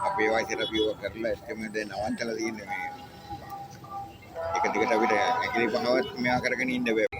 අපේ වයසට අපිව කරලා එක්කම දැන් නවත්තලා තියෙන්නේ මේ එක දිගට අපිට ඇඟිලි පහවත් මෙයා කරගෙන ඉන්න බෑ.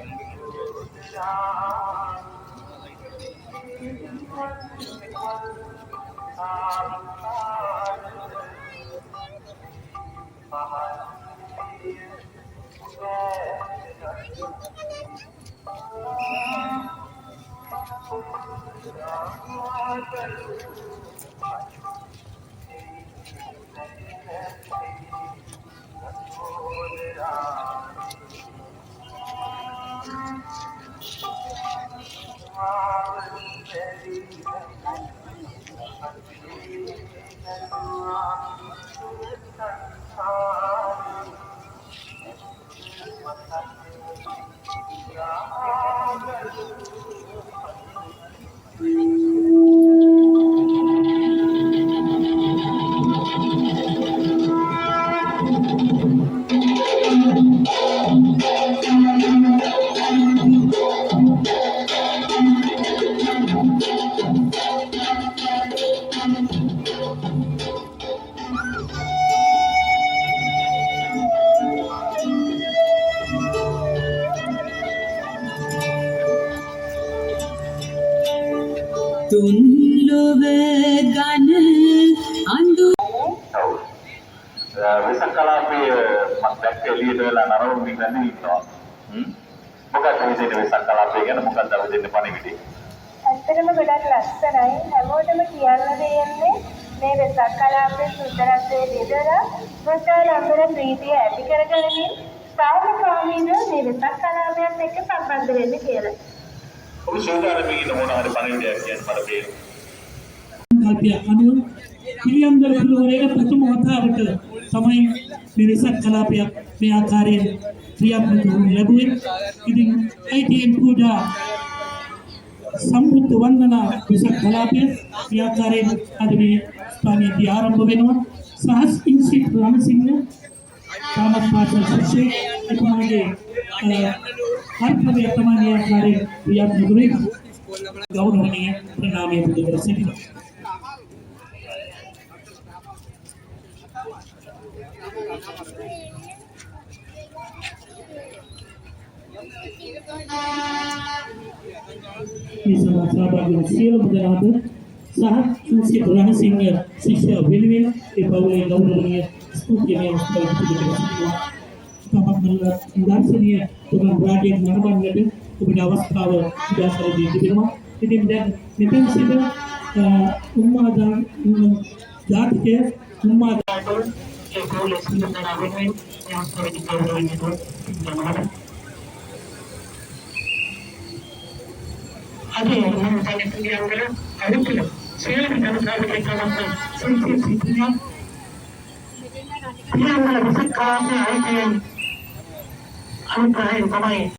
වෙසක් කලාපයේ මම දැක්ක එළියට වෙලා නරඹමින් ඉන්නවා. මොකක්ද විදිහට වෙසක් කලාපය ගැන මොකක්ද අවදින්න පණිවිඩය? ඇත්තටම ගොඩක් ලස්සනයි. හැමෝටම කියන්න දෙන්නේ මේ වෙසක් කලාපයේ සුන්දරත්වයේ බෙදලා ප්‍රචාරම්බර ප්‍රීතිය ඇති කරගනිමින් සාමකාමීව මේ වෙසක් කලාපයත් එක්ක සම්බන්ධ වෙන්න කියලා. ඔබ සෝදානමින් ඉන්න මොන හරි පණිවිඩයක් කියන්න මට තේරෙනවා. කල්පයක් අනුව පිළියම්දල කුලවරයේ ප්‍රථම වතාවට තමයි මේ වෙසක් කලාපයක් මේ ආකාරයෙන් ක්‍රියාත්මක වනු ලැබුවේ. ඉතින් ITN පූජා සම්බුද්ධ වන්දනා විසක් කලාපය ක්‍රියාකාරයෙන් අද මේ ස්ථානයේදී ආරම්භ වෙනවා. සහස් ඉන්සිත් රණසිංහ සාමත් පාසල් ශිෂ්‍යයෙක් එතුමාගේ කර්තව්‍ය තමයි ආකාරයෙන් ක්‍රියාත්මක වෙන්නේ. ගෞරවනීය ප්‍රණාමය පුද කර සිටිනවා. මේ සභාවේ සියලුම දෙනාට සහ ඉන්සිත් රණසිංහ ශිෂ්‍ය වෙනුවෙන් ඒ පවුලේ ගෞරවනීය ස්තුතිමය අවස්ථාවක් පිළිගන්නවා. තමන්ගේ දර්ශනීය තුමන් රාජ්‍යයෙන් නරඹන්නට ඔබට අවස්ථාව උදාසර දී තිබෙනවා. ඉතින් දැන් මෙතෙන් සිට උම්මාදා ජාතික උම්මාදාට ඒ පවුලේ සියලුම දෙනා වෙනුවෙන් මේ අවස්ථාවේදී ගෞරවණීය පිළිගන්නවා. අද මම තනියෙන් පිළිගන්න අනුකූල සියලුම ජනතාවගේ කවස්ත සංකීර්ණ සිටිනවා. පිළිගන්න විසක් කාර්යය අයිතියෙන් අනුග්‍රහයෙන් තමයි